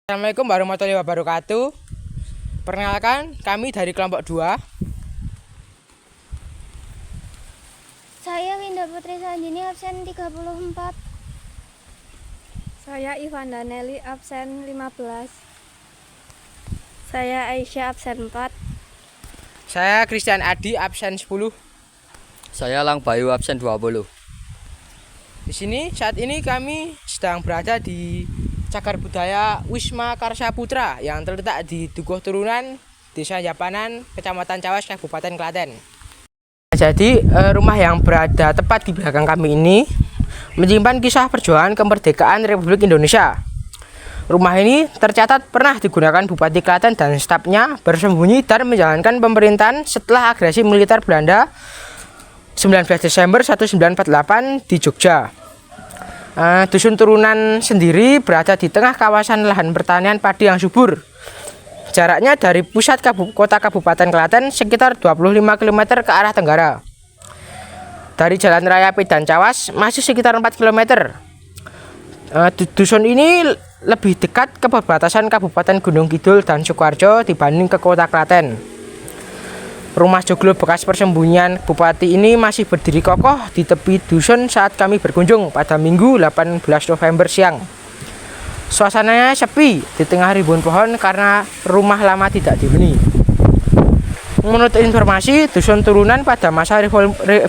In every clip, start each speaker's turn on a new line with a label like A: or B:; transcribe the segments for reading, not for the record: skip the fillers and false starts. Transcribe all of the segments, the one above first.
A: Assalamualaikum warahmatullahi wabarakatuh. Perkenalkan, kami dari kelompok 2.
B: Saya Winda Putri Sanjini, absen 34.
C: Saya Ivan Daneli, absen 15. Saya Aisyah, absen 4.
A: Saya Christian Adi, absen 10.
D: Saya Lang Bayu, absen 20.
A: Di sini saat ini kami sedang berada di Cagar Budaya Wisma Karsa Putra yang terletak di Dukuh Turunan, Desa Japanan, Kecamatan Cawas, Kabupaten Klaten. Jadi rumah yang berada tepat di belakang kami ini menyimpan kisah perjuangan kemerdekaan Republik Indonesia. Rumah ini tercatat pernah digunakan Bupati Klaten dan stafnya bersembunyi dan menjalankan pemerintahan setelah agresi militer Belanda 19 Desember 1948 di Jogja. Dusun Turunan sendiri berada di tengah kawasan lahan pertanian padi yang subur. Jaraknya dari pusat kota Kabupaten Klaten sekitar 25 km ke arah tenggara. Dari Jalan Raya Medan Cawas masih sekitar 4 km. Dusun ini lebih dekat ke perbatasan Kabupaten Gunung Kidul dan Sukoharjo dibanding ke kota Klaten. Rumah joglo bekas persembunyian Bupati ini masih berdiri kokoh di tepi dusun saat kami berkunjung pada Minggu 18 November siang. Suasananya sepi di tengah ribuan pohon karena rumah lama tidak dihuni. Menurut informasi, dusun Turunan pada masa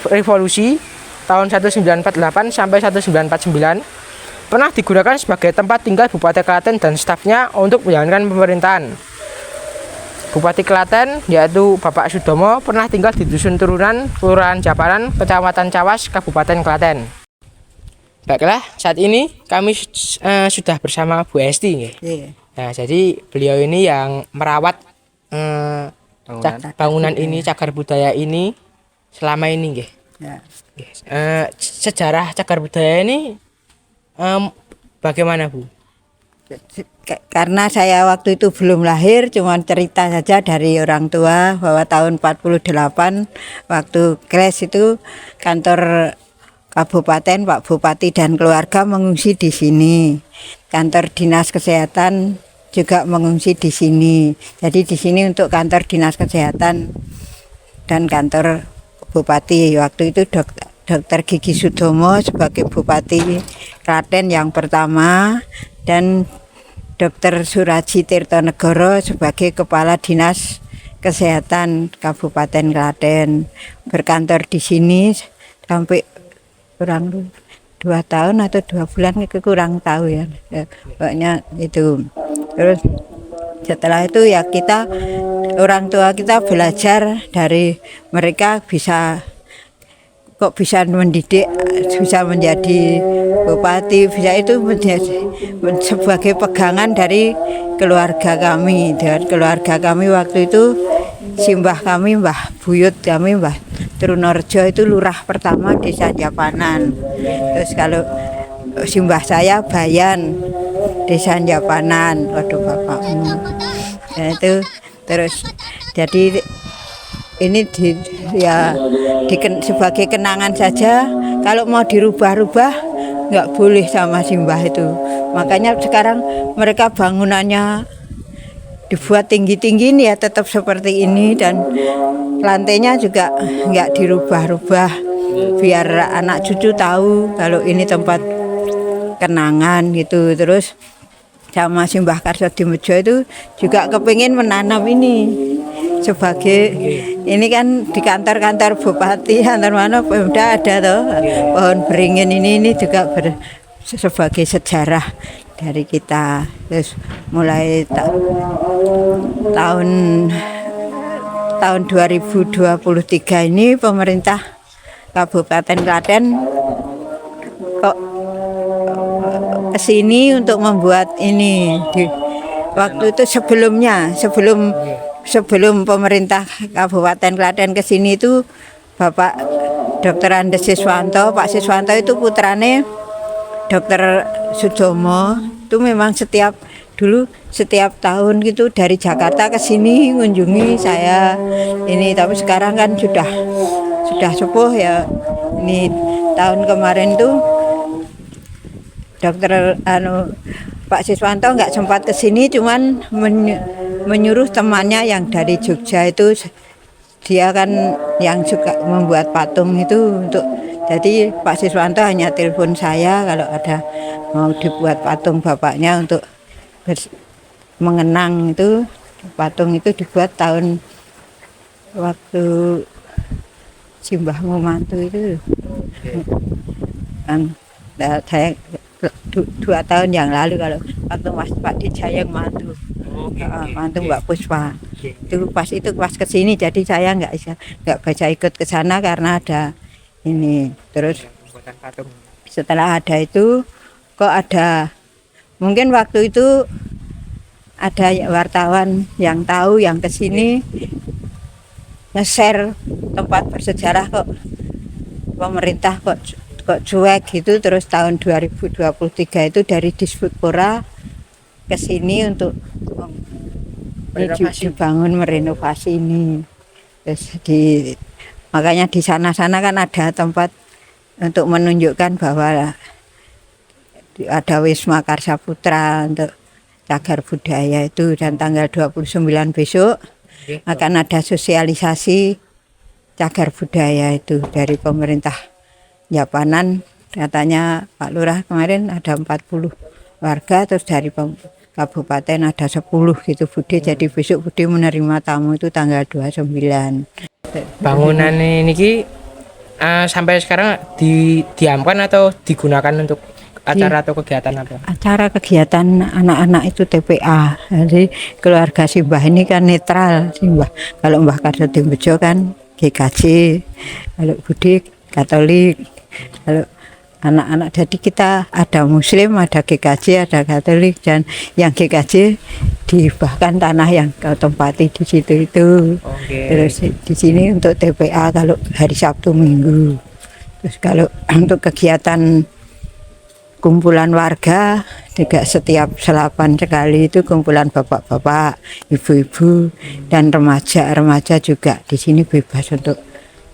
A: revolusi tahun 1948 sampai 1949 pernah digunakan sebagai tempat tinggal Bupati Klaten dan stafnya untuk menjalankan pemerintahan. Bupati Klaten yaitu Bapak Sudomo pernah tinggal di Dusun Turunan, Kelurahan Japanan, Kecamatan Cawas, Kabupaten Klaten. Baiklah, saat ini kami sudah bersama Bu Esti. Nah, jadi beliau ini yang merawat bangunan ini, cagar budaya ini selama ini. Ya. Sejarah cagar budaya ini bagaimana, Bu?
E: Karena saya waktu itu belum lahir, cuma cerita saja dari orang tua bahwa tahun 48 waktu kres itu kantor kabupaten, Pak Bupati dan keluarga mengungsi di sini. Kantor dinas kesehatan juga mengungsi di sini. Jadi di sini untuk kantor dinas kesehatan dan kantor bupati. Waktu itu Dr. Gigi Sudomo sebagai Bupati Klaten yang pertama dan Dr. Suraji Tirtonegoro sebagai Kepala Dinas Kesehatan Kabupaten Klaten. Berkantor di sini sampai kurang 2 tahun atau 2 bulan, kurang tahu ya. Pokoknya itu. Terus setelah itu ya kita, orang tua kita belajar dari mereka kok bisa mendidik, bisa menjadi bupati, bisa itu menjadi sebagai pegangan dari keluarga kami. Dan keluarga kami waktu itu simbah kami, Mbah Buyut kami, Mbah Trunorjo itu lurah pertama Desa Japanan. Terus kalau simbah saya Bayan Desa Japanan, waduh bapakmu. Nah, itu terus jadi ini sebagai kenangan saja. Kalau mau dirubah-rubah nggak boleh sama simbah itu. Makanya sekarang mereka bangunannya dibuat tinggi-tinggi ini ya tetap seperti ini, dan lantainya juga nggak dirubah-rubah biar anak cucu tahu kalau ini tempat kenangan gitu. Terus sama Simbah Karso Dimejo itu juga kepingin menanam ini sebagai ini kan di kantor-kantor bupati antar mana Pemda ada toh pohon beringin ini juga sebagai sejarah dari kita. Terus mulai tahun 2023 ini pemerintah Kabupaten Klaten kok kesini untuk membuat ini. Waktu itu sebelum pemerintah Kabupaten Klaten ke sini itu Bapak Dr. Andes Siswanto, Pak Siswanto itu putrane Dr. Sudomo. Itu memang setiap tahun gitu dari Jakarta ke sini mengunjungi saya ini, tapi sekarang kan sudah sepuh ya. Ini tahun kemarin tuh Dr. Pak Siswanto nggak sempat ke sini, cuman menyuruh temannya yang dari Jogja itu, dia kan yang suka membuat patung itu untuk, jadi Pak Siswanto hanya telepon saya kalau ada mau dibuat patung bapaknya untuk mengenang itu. Patung itu dibuat tahun waktu Simbahmu mantu itu kan, saya 2 tahun yang lalu kalau waktu Mas Pak Dijayang mantu, mantu Mbak Puspa. Itu pas kesini, jadi saya nggak bisa ikut ke sana karena ada ini. Terus setelah ada itu kok ada, mungkin waktu itu ada wartawan yang tahu yang kesini nge-share tempat bersejarah, kok pemerintah kok cuek gitu. Terus tahun 2023 itu dari Disputpora ke sini untuk dibangun, merenovasi ini. Terus makanya di sana-sana kan ada tempat untuk menunjukkan bahwa ada Wisma Karsa Putra untuk cagar budaya itu, dan tanggal 29 besok akan ada sosialisasi cagar budaya itu dari pemerintah Japanan. Katanya Pak Lurah kemarin ada 40 warga, terus dari kabupaten ada 10 gitu Bude. Jadi besok Bude menerima tamu itu tanggal 29.
A: Bangunan ini sampai sekarang didiamkan atau digunakan untuk acara atau kegiatan apa? Acara
E: kegiatan anak-anak itu TPA. Jadi keluarga Simbah ini kan netral. Simbah, kalau Mbah Karso Dimbejo kan GKJ, kalau Budi Katolik, kalau anak-anak, jadi kita ada Muslim, ada GKJ, ada Katolik, dan yang GKJ bahkan tanah yang kau tempati di situ itu. Terus di sini untuk TPA kalau hari Sabtu Minggu. Terus kalau untuk kegiatan kumpulan warga juga setiap selapan sekali itu kumpulan bapak-bapak, ibu-ibu, dan remaja juga di sini bebas untuk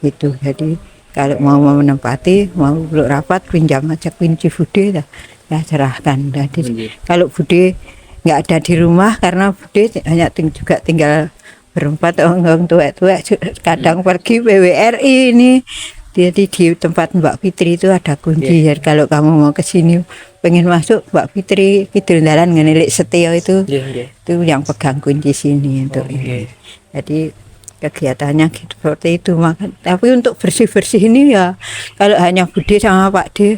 E: itu. Jadi kalau mau menempati, mau belum rapat, pinjam aja kunci Bude, ya serahkan. Jadi kalau Bude nggak ada di rumah karena Bude hanya juga tinggal berempat, orang tua-tua kadang pergi PWRI ini. Jadi di tempat Mbak Fitri itu ada kunci. Jadi kalau kamu mau ke sini pengen masuk, Mbak Fitri Kidul Dalan Ngenelik Setio itu yang pegang kunci sini untuk ini. Jadi kegiatannya gitu, seperti itu. Tapi untuk bersih-bersih ini ya kalau hanya Bude sama Pak D,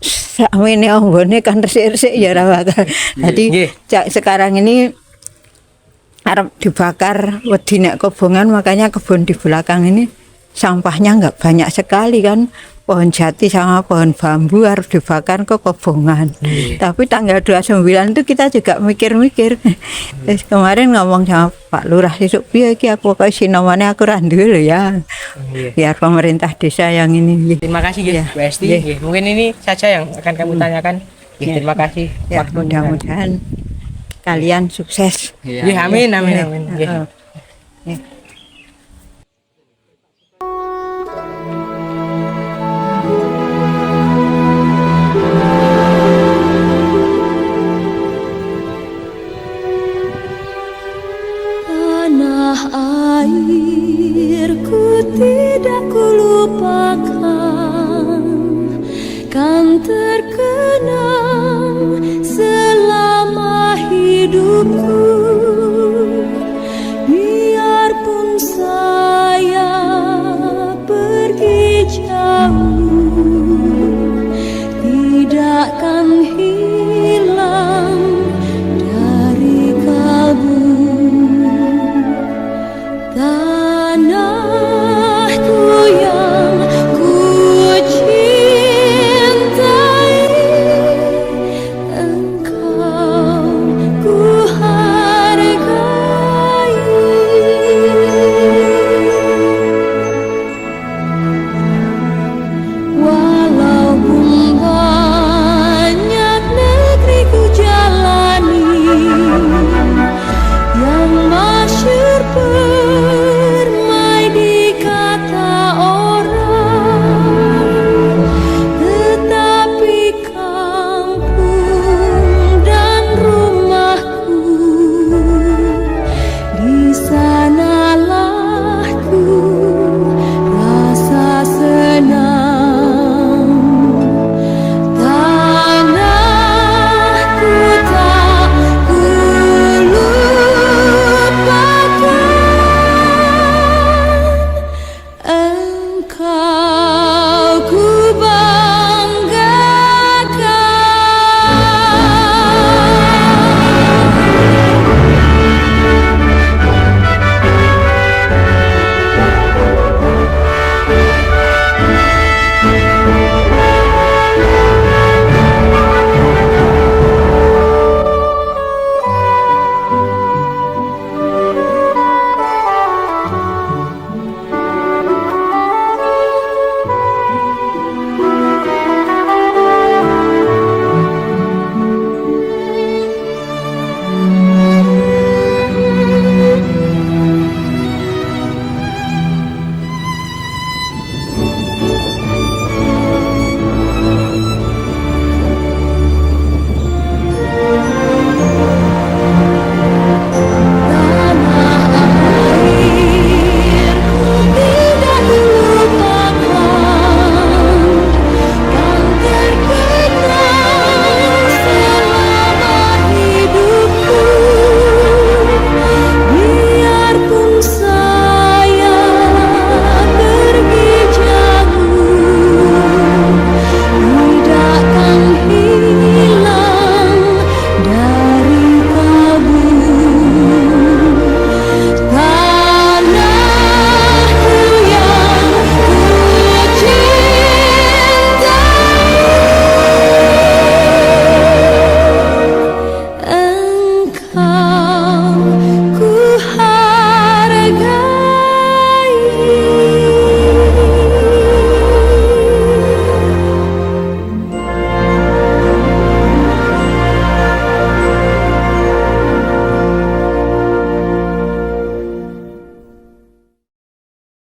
E: sama ini onggone kan resik-resik ya rawatan. Jadi sekarang ini arep dibakar wedi nek kobongan, makanya kebun di belakang ini sampahnya nggak banyak sekali kan, pohon jati sama pohon bambu harus dibakar ke kobongan. Tapi tanggal 29 itu kita juga mikir-mikir. Terus kemarin ngomong sama Pak Lurah, besok piye iki aku kok sinomane aku ra duwe lho ya. Biar pemerintah desa yang ini.
A: Terima kasih ya, Bu Esti. Mungkin ini saja yang akan kamu tanyakan. Terima kasih.
E: Ya, mudah-mudahan kalian sukses.
A: Amin.